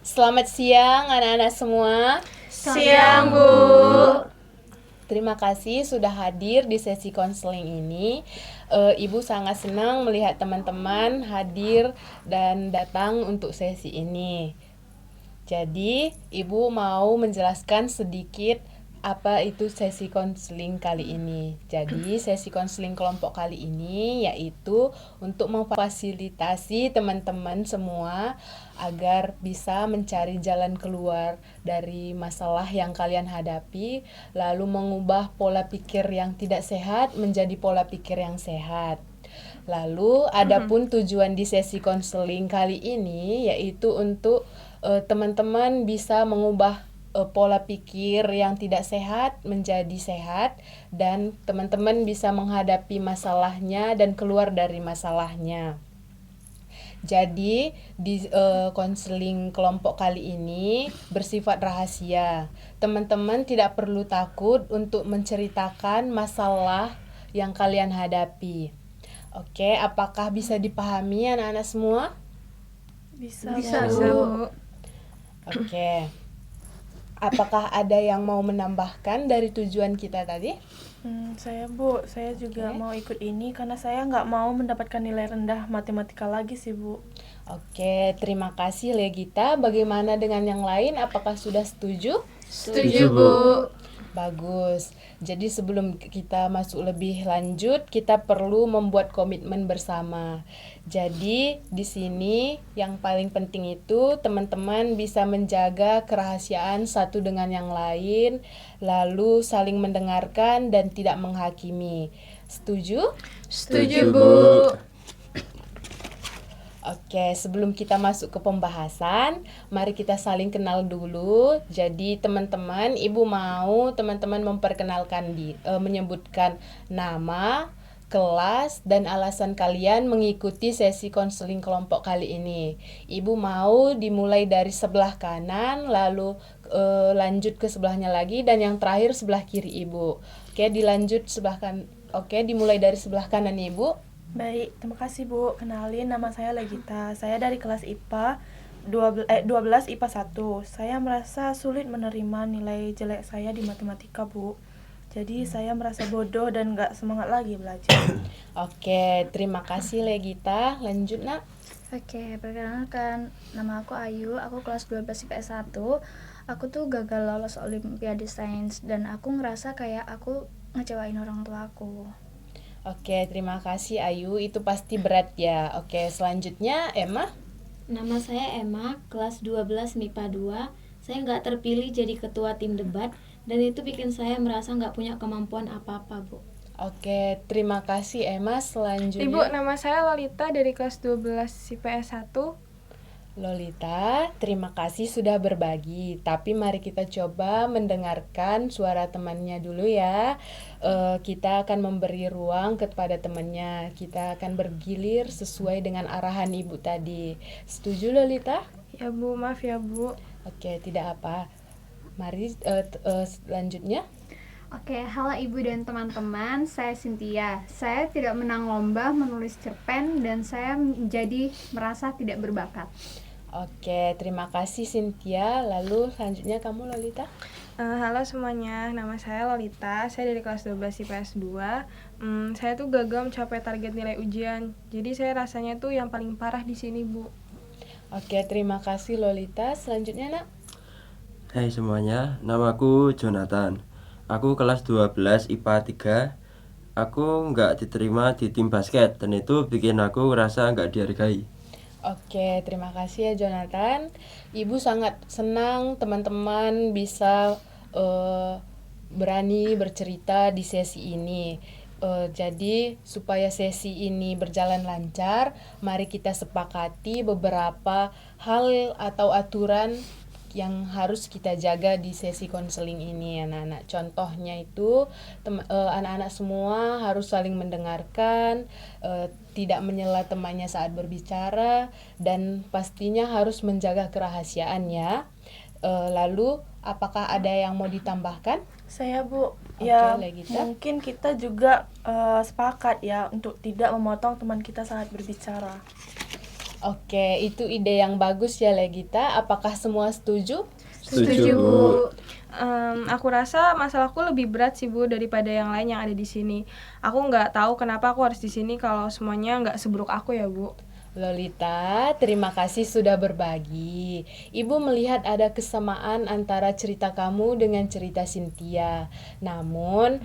Selamat siang anak-anak semua. Siang, Bu. Terima kasih sudah hadir di sesi konseling ini. Ibu sangat senang melihat teman-teman hadir dan datang untuk sesi ini. Jadi, Ibu mau menjelaskan sedikit apa itu sesi konseling kali ini. Jadi, sesi konseling kelompok kali ini yaitu untuk memfasilitasi teman-teman semua agar bisa mencari jalan keluar dari masalah yang kalian hadapi, lalu mengubah pola pikir yang tidak sehat menjadi pola pikir yang sehat. Lalu, adapun tujuan di sesi konseling kali ini yaitu untuk teman-teman bisa mengubah pola pikir yang tidak sehat menjadi sehat, dan teman-teman bisa menghadapi masalahnya dan keluar dari masalahnya. Jadi di konseling kelompok kali ini bersifat rahasia. Teman-teman tidak perlu takut untuk menceritakan masalah yang kalian hadapi. Oke, apakah bisa dipahami anak-anak semua? Bisa, Bu. Oke. Apakah ada yang mau menambahkan dari tujuan kita tadi? Saya juga Oke. mau ikut ini karena saya nggak mau mendapatkan nilai rendah matematika lagi sih, Bu. Oke, terima kasih Legita. Bagaimana dengan yang lain? Apakah sudah setuju? Setuju, Bu. Bagus. Jadi sebelum kita masuk lebih lanjut, kita perlu membuat komitmen bersama. Jadi di sini yang paling penting itu teman-teman bisa menjaga kerahasiaan satu dengan yang lain, lalu saling mendengarkan dan tidak menghakimi. Setuju? Setuju, Bu. Oke, sebelum kita masuk ke pembahasan, mari kita saling kenal dulu. Jadi teman-teman, Ibu mau teman-teman memperkenalkan menyebutkan nama, kelas, dan alasan kalian mengikuti sesi konseling kelompok kali ini. Ibu mau dimulai dari sebelah kanan, lalu lanjut ke sebelahnya lagi, dan yang terakhir sebelah kiri Ibu. Oke, dilanjut sebelah kanan. Oke, dimulai dari sebelah kanan Ibu. Baik, terima kasih, Bu. Kenalin, nama saya Legita. Saya dari kelas IPA 12 IPA 1. Saya merasa sulit menerima nilai jelek saya di matematika, Bu. Jadi saya merasa bodoh dan nggak semangat lagi belajar. Oke, terima kasih Legita. Lanjut, Nak. Oke, perkenalkan, nama aku Ayu, aku kelas 12 IPS 1. Aku tuh gagal lolos Olimpiade Sains dan aku ngerasa kayak aku ngecewain orang tua aku. Oke, terima kasih Ayu. Itu pasti berat ya. Oke, selanjutnya Emma. Nama saya Emma, kelas 12 MIPA 2. Saya nggak terpilih jadi ketua tim debat, dan itu bikin saya merasa nggak punya kemampuan apa-apa, Bu. Oke, terima kasih Emma. Selanjutnya Ibu, nama saya Lolita dari kelas 12 IPS 1. Lolita, terima kasih sudah berbagi. Tapi mari kita coba mendengarkan suara temannya dulu ya. Kita akan memberi ruang kepada temannya. Kita akan bergilir sesuai dengan arahan Ibu tadi. Setuju Lolita? Ya, Bu, maaf ya, Bu. Oke, tidak apa. Mari selanjutnya. Oke, halo Ibu dan teman-teman, saya Cynthia. Saya tidak menang lomba menulis cerpen dan saya menjadi merasa tidak berbakat. Oke, terima kasih Cynthia. Lalu selanjutnya kamu Lolita. Halo semuanya, nama saya Lolita. Saya dari kelas 12 IPS 2. Saya tuh gagal mencapai target nilai ujian. Jadi saya rasanya tuh yang paling parah di sini, Bu. Oke, terima kasih Lolita. Selanjutnya, Nak. Hai semuanya, namaku Jonathan. Aku kelas 12 IPA 3. Aku nggak diterima di tim basket dan itu bikin aku ngerasa nggak dihargai. Oke, terima kasih ya Jonathan. Ibu sangat senang teman-teman bisa berani bercerita di sesi ini. Jadi supaya sesi ini berjalan lancar, mari kita sepakati beberapa hal atau aturan yang harus kita jaga di sesi konseling ini anak-anak. Contohnya itu anak-anak semua harus saling mendengarkan, tidak menyela temannya saat berbicara, dan pastinya harus menjaga kerahasiaan ya. Lalu apakah ada yang mau ditambahkan? Saya, Bu, Oke, ya Legita. mungkin kita juga sepakat ya untuk tidak memotong teman kita saat berbicara. Oke, itu ide yang bagus ya Legita. Apakah semua setuju? Setuju, Bu. Aku rasa masalahku lebih berat sih Bu daripada yang lain yang ada di sini. Aku nggak tahu kenapa aku harus di sini kalau semuanya nggak seburuk aku ya Bu. Lolita, terima kasih sudah berbagi. Ibu melihat ada kesamaan antara cerita kamu dengan cerita Cynthia. Namun,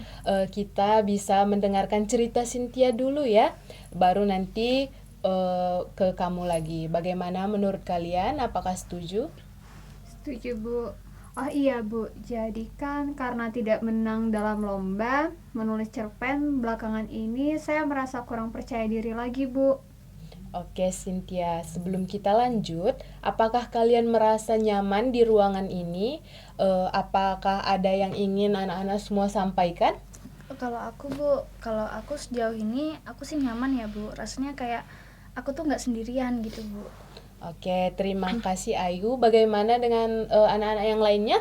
kita bisa mendengarkan cerita Cynthia dulu ya. Baru nanti ke kamu lagi. Bagaimana menurut kalian? Apakah setuju? Setuju, Bu. Oh iya, Bu. Jadi kan karena tidak menang dalam lomba menulis cerpen belakangan ini, saya merasa kurang percaya diri lagi, Bu. Oke, Cynthia, sebelum kita lanjut, apakah kalian merasa nyaman di ruangan ini? Apakah ada yang ingin anak-anak semua sampaikan? Kalau aku sejauh ini aku sih nyaman ya Bu. Rasanya kayak aku tuh nggak sendirian gitu Bu. Oke, terima kasih Ayu. Bagaimana dengan anak-anak yang lainnya?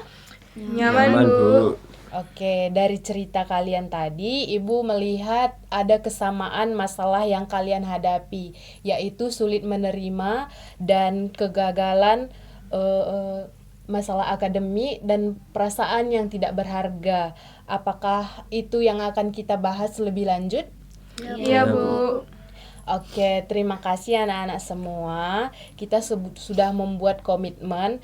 Nyaman, Nyaman, Bu. Oke, dari cerita kalian tadi, Ibu melihat ada kesamaan masalah yang kalian hadapi, yaitu sulit menerima dan kegagalan masalah akademik dan perasaan yang tidak berharga. Apakah itu yang akan kita bahas lebih lanjut? Iya Bu. Oke, terima kasih anak-anak semua. Kita sudah membuat komitmen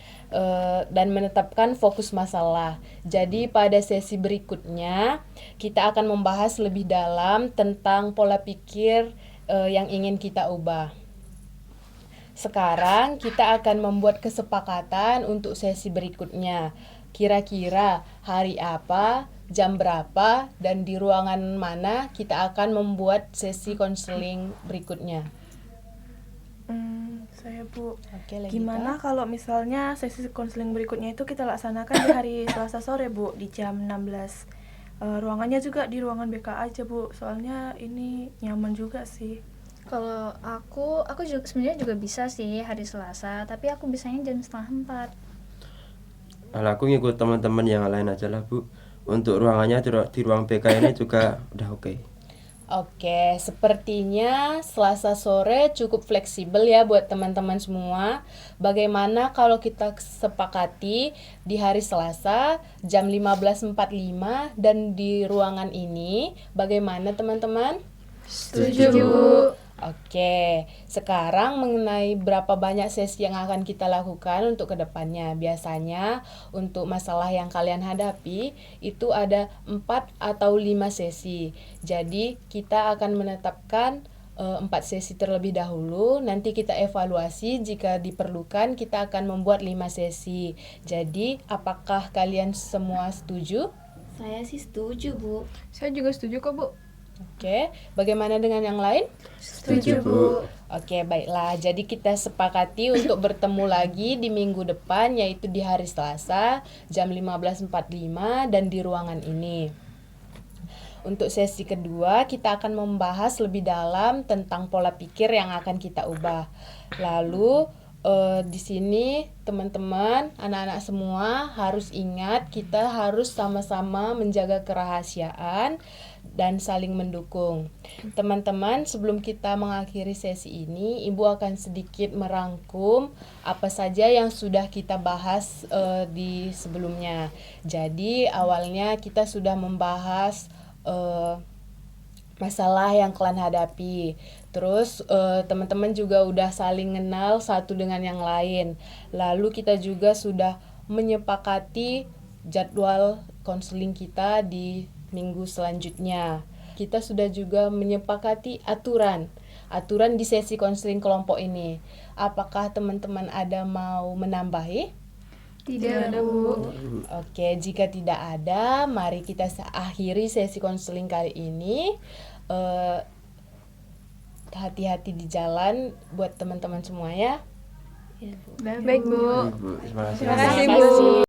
dan menetapkan fokus masalah. Jadi pada sesi berikutnya kita akan membahas lebih dalam tentang pola pikir yang ingin kita ubah. Sekarang kita akan membuat kesepakatan untuk sesi berikutnya. Kira-kira hari apa, jam berapa, dan di ruangan mana kita akan membuat sesi konseling berikutnya. Saya Bu. Oke, Legita. Gimana kalau misalnya sesi konseling berikutnya itu kita laksanakan di hari Selasa sore Bu di jam 16. Ruangannya juga di ruangan BK aja Bu. Soalnya ini nyaman juga sih. Kalau aku juga sebenarnya juga bisa sih hari Selasa, tapi aku bisanya jam 3:30. Kalau aku ngikut teman-teman yang lain aja lah Bu. Untuk ruangannya di ruang BK ini juga udah oke. Oke, sepertinya Selasa sore cukup fleksibel ya buat teman-teman semua. Bagaimana kalau kita sepakati di hari Selasa jam 15.45 dan di ruangan ini? Bagaimana teman-teman? Setuju Bu. Oke, sekarang mengenai berapa banyak sesi yang akan kita lakukan untuk kedepannya. Biasanya untuk masalah yang kalian hadapi itu ada 4 atau 5 sesi. Jadi kita akan menetapkan 4 sesi terlebih dahulu. Nanti kita evaluasi, jika diperlukan kita akan membuat 5 sesi. Jadi apakah kalian semua setuju? Saya sih setuju, Bu. Saya juga setuju kok Bu. Oke, bagaimana dengan yang lain? Setuju Bu. Oke, baiklah. Jadi kita sepakati untuk bertemu lagi di minggu depan, yaitu di hari Selasa jam 15.45 dan di ruangan ini. Untuk sesi kedua, kita akan membahas lebih dalam tentang pola pikir yang akan kita ubah. Lalu di sini teman-teman, anak-anak semua harus ingat kita harus sama-sama menjaga kerahasiaan dan saling mendukung. Teman-teman, sebelum kita mengakhiri sesi ini, Ibu akan sedikit merangkum apa saja yang sudah kita bahas di sebelumnya. Jadi awalnya kita sudah membahas masalah yang kalian hadapi. Terus teman-teman juga udah saling kenal satu dengan yang lain. Lalu kita juga sudah menyepakati jadwal konseling kita di minggu selanjutnya. Kita sudah juga menyepakati aturan di sesi konseling kelompok ini. Apakah teman-teman ada mau menambahi? Tidak ada, Bu. Oke, jika tidak ada, mari kita akhiri sesi konseling kali ini. Hati-hati di jalan buat teman-teman semua ya. Ya, Bu. Baik Bu. Terima kasih. Terima kasih Bu.